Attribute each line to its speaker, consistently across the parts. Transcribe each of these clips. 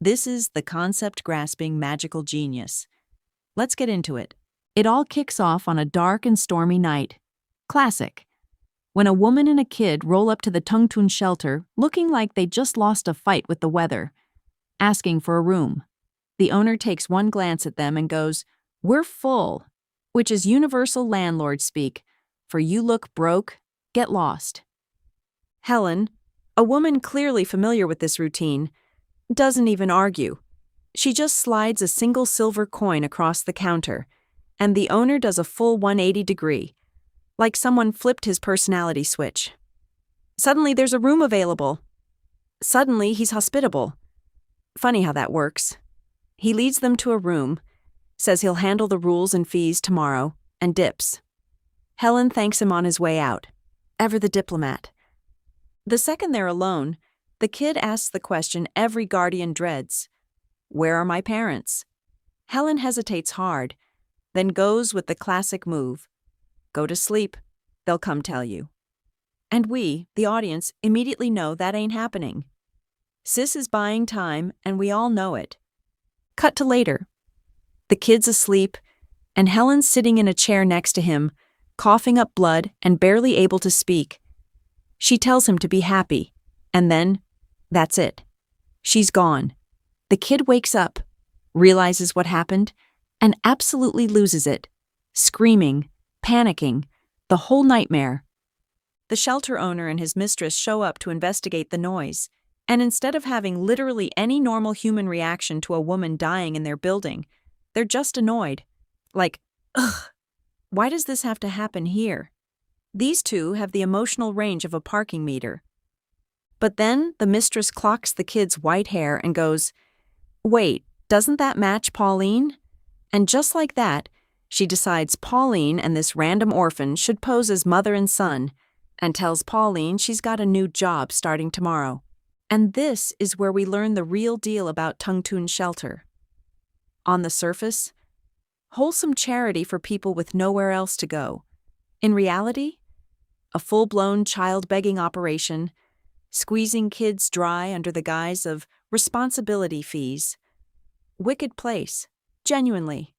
Speaker 1: This is the concept-grasping magical genius. Let's get into it. It all kicks off on a dark and stormy night. Classic. When a woman and a kid roll up to the Tungtun shelter looking like they just lost a fight with the weather, asking for a room. The owner takes one glance at them and goes, "We're full," which is universal landlord speak for "you look broke, get lost." Helen, a woman clearly familiar with this routine, doesn't even argue. She just slides a single silver coin across the counter, and the owner does a full 180-degree, like someone flipped his personality switch. Suddenly there's a room available. Suddenly he's hospitable. Funny how that works. He leads them to a room, says he'll handle the rules and fees tomorrow, and dips. Helen thanks him on his way out. Ever the diplomat. The second they're alone, the kid asks the question every guardian dreads. Where are my parents? Helen hesitates hard, then goes with the classic move. Go to sleep. They'll come tell you. And we, the audience, immediately know that ain't happening. Sis is buying time, and we all know it. Cut to later. The kid's asleep, and Helen's sitting in a chair next to him, coughing up blood and barely able to speak. She tells him to be happy, and then, that's it. She's gone. The kid wakes up, realizes what happened, and absolutely loses it, screaming, panicking, the whole nightmare. The shelter owner and his mistress show up to investigate the noise, and instead of having literally any normal human reaction to a woman dying in their building, they're just annoyed. Like, ugh, why does this have to happen here? These two have the emotional range of a parking meter. But then the mistress clocks the kid's white hair and goes, "Wait, doesn't that match Pauline?" And just like that, she decides Pauline and this random orphan should pose as mother and son, and tells Pauline she's got a new job starting tomorrow. And this is where we learn the real deal about Tungtun shelter. On the surface, wholesome charity for people with nowhere else to go. In reality, a full-blown child-begging operation, squeezing kids dry under the guise of responsibility fees. Wicked place, genuinely.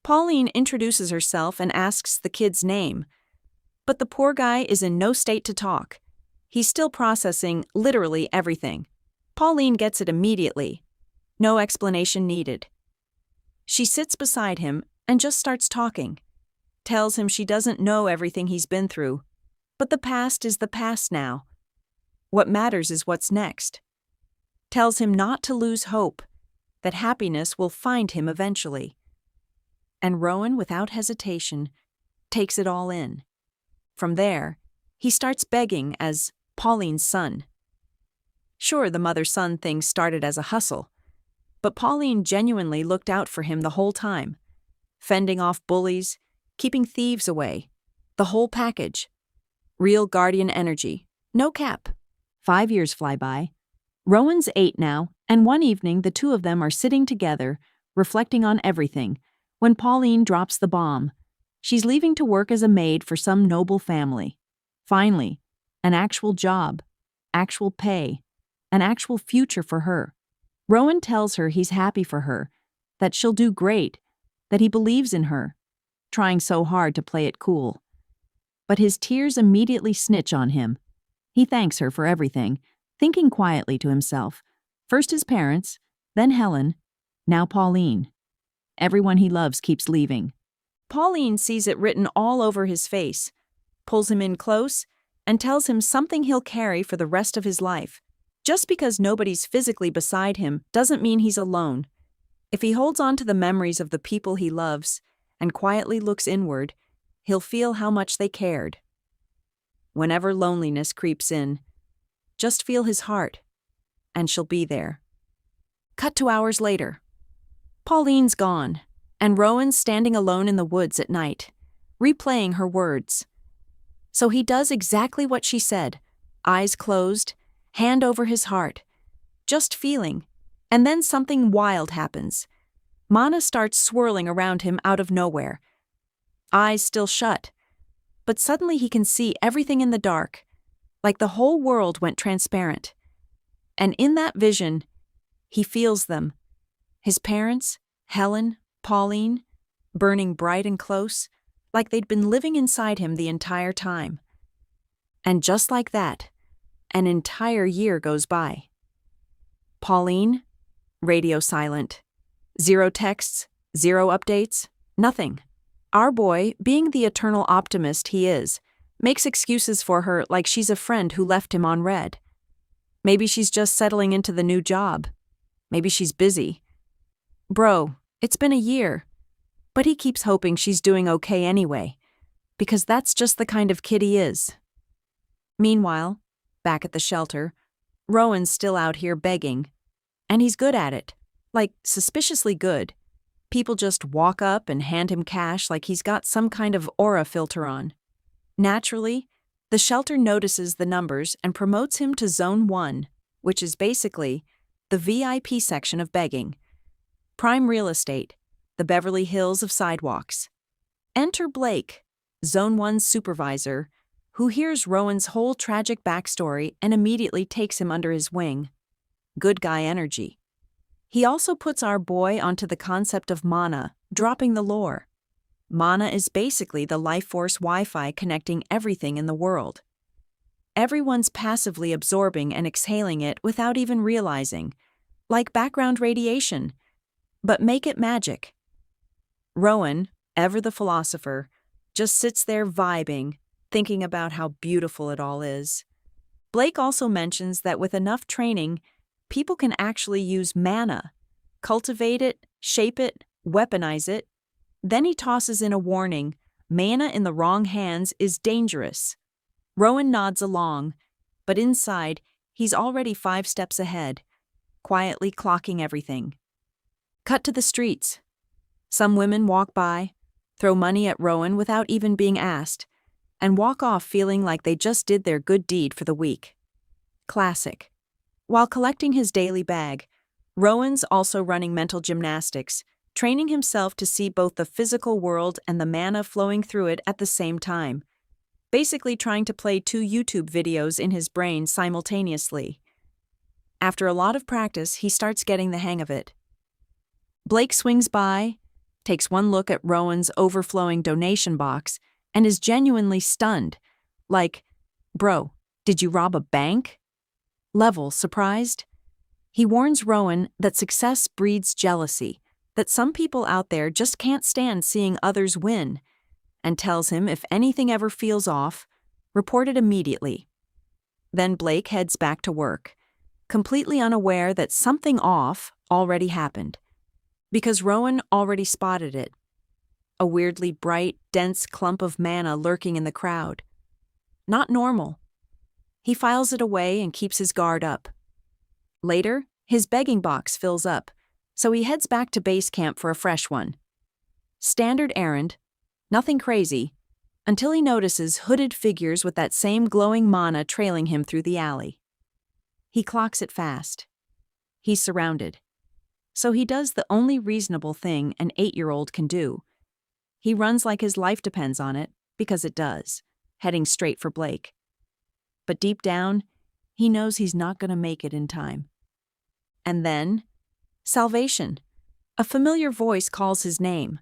Speaker 1: Pauline introduces herself and asks the kid's name, but the poor guy is in no state to talk. He's still processing literally everything. Pauline gets it immediately. No explanation needed. She sits beside him and just starts talking. Tells him she doesn't know everything he's been through, but the past is the past now. What matters is what's next. Tells him not to lose hope, that happiness will find him eventually. And Rowan, without hesitation, takes it all in. From there, he starts begging as Pauline's son. Sure, the mother-son thing started as a hustle, but Pauline genuinely looked out for him the whole time, fending off bullies, keeping thieves away, the whole package. Real guardian energy, no cap. 5 years fly by. Rowan's 8 now, and one evening the two of them are sitting together, reflecting on everything, when Pauline drops the bomb. She's leaving to work as a maid for some noble family. Finally, an actual job, actual pay, an actual future for her. Rowan tells her he's happy for her, that she'll do great, that he believes in her, trying so hard to play it cool. But his tears immediately snitch on him. He thanks her for everything, thinking quietly to himself, first his parents, then Helen, now Pauline. Everyone he loves keeps leaving. Pauline sees it written all over his face, pulls him in close, and tells him something he'll carry for the rest of his life. Just because nobody's physically beside him doesn't mean he's alone. If he holds on to the memories of the people he loves and quietly looks inward, he'll feel how much they cared. Whenever loneliness creeps in, just feel his heart, and she'll be there. Cut to hours later. Pauline's gone, and Rowan's standing alone in the woods at night, replaying her words. So he does exactly what she said, eyes closed, hand over his heart, just feeling, and then something wild happens. Mana starts swirling around him out of nowhere. Eyes still shut, but suddenly he can see everything in the dark, like the whole world went transparent. And in that vision, He feels them. His parents, Helen, Pauline, burning bright and close, like they'd been living inside him the entire time. And just like that, an entire year goes by. Pauline, radio silent. 0 texts, 0 updates, nothing. Our boy, being the eternal optimist he is, makes excuses for her like she's a friend who left him on red. Maybe she's just settling into the new job. Maybe she's busy. Bro, it's been a year. But he keeps hoping she's doing okay anyway, because that's just the kind of kid he is. Meanwhile, back at the shelter, Rowan's still out here begging. And he's good at it. Like, suspiciously good. People just walk up and hand him cash like he's got some kind of aura filter on. Naturally, the shelter notices the numbers and promotes him to Zone 1, which is basically the VIP section of begging. Prime real estate, the Beverly Hills of sidewalks. Enter Blake, Zone 1's supervisor, who hears Rowan's whole tragic backstory and immediately takes him under his wing. Good guy energy. He also puts our boy onto the concept of mana, dropping the lore. Mana is basically the life force Wi-Fi connecting everything in the world. Everyone's passively absorbing and exhaling it without even realizing, like background radiation. But make it magic. Rowan, ever the philosopher, just sits there vibing, thinking about how beautiful it all is. Blake also mentions that with enough training, people can actually use mana, cultivate it, shape it, weaponize it. Then he tosses in a warning, mana in the wrong hands is dangerous. Rowan nods along, but inside, he's already 5 steps ahead, quietly clocking everything. Cut to the streets. Some women walk by, throw money at Rowan without even being asked, and walk off feeling like they just did their good deed for the week. Classic. While collecting his daily bag, Rowan's also running mental gymnastics, training himself to see both the physical world and the mana flowing through it at the same time, basically trying to play 2 YouTube videos in his brain simultaneously. After a lot of practice, he starts getting the hang of it. Blake swings by, takes one look at Rowan's overflowing donation box, and is genuinely stunned. Like, bro, did you rob a bank? Level surprised. He warns Rowan that success breeds jealousy, that some people out there just can't stand seeing others win, and tells him if anything ever feels off, report it immediately. Then Blake heads back to work, completely unaware that something off already happened, because Rowan already spotted it. A weirdly bright, dense clump of mana lurking in the crowd. Not normal. He files it away and keeps his guard up. Later, his begging box fills up, so he heads back to base camp for a fresh one. Standard errand, nothing crazy, until he notices hooded figures with that same glowing mana trailing him through the alley. He clocks it fast. He's surrounded. So he does the only reasonable thing an 8-year-old can do. He runs like his life depends on it, because it does, heading straight for Blake. But deep down, he knows he's not going to make it in time. And then, salvation. A familiar voice calls his name.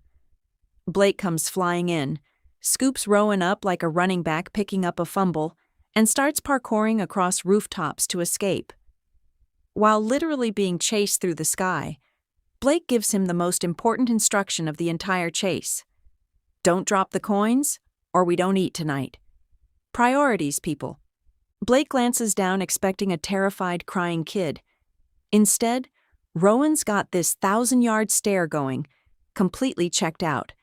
Speaker 1: Blake comes flying in, scoops Rowan up like a running back picking up a fumble, and starts parkouring across rooftops to escape. While literally being chased through the sky, Blake gives him the most important instruction of the entire chase. Don't drop the coins, or we don't eat tonight. Priorities, people. Blake glances down expecting a terrified, crying kid. Instead, Rowan's got this 1,000-yard stare going, completely checked out.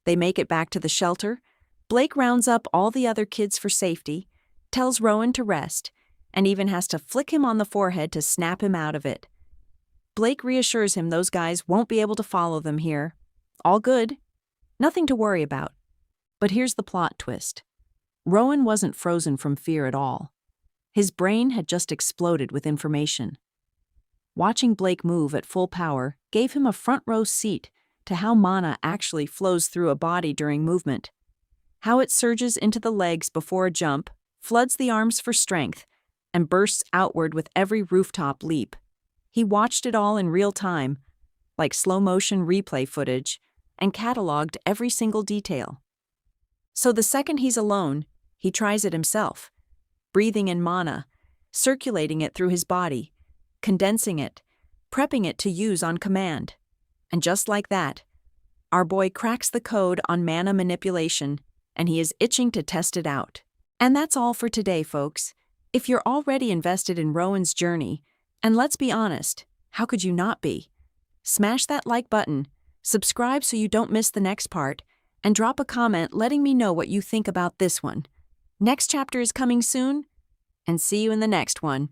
Speaker 1: They make it back to the shelter. Blake rounds up all the other kids for safety, tells Rowan to rest, and even has to flick him on the forehead to snap him out of it. Blake reassures him those guys won't be able to follow them here. All good. Nothing to worry about. But here's the plot twist. Rowan wasn't frozen from fear at all. His brain had just exploded with information. Watching Blake move at full power gave him a front-row seat to how mana actually flows through a body during movement, how it surges into the legs before a jump, floods the arms for strength, and bursts outward with every rooftop leap. He watched it all in real time, like slow-motion replay footage, and cataloged every single detail. So the second he's alone, he tries it himself, breathing in mana, circulating it through his body, condensing it, prepping it to use on command. And just like that, our boy cracks the code on mana manipulation, and he is itching to test it out. And that's all for today, folks. If you're already invested in Rowan's journey, and let's be honest, how could you not be? Smash that like button, subscribe so you don't miss the next part, and drop a comment letting me know what you think about this one. Next chapter is coming soon, and see you in the next one.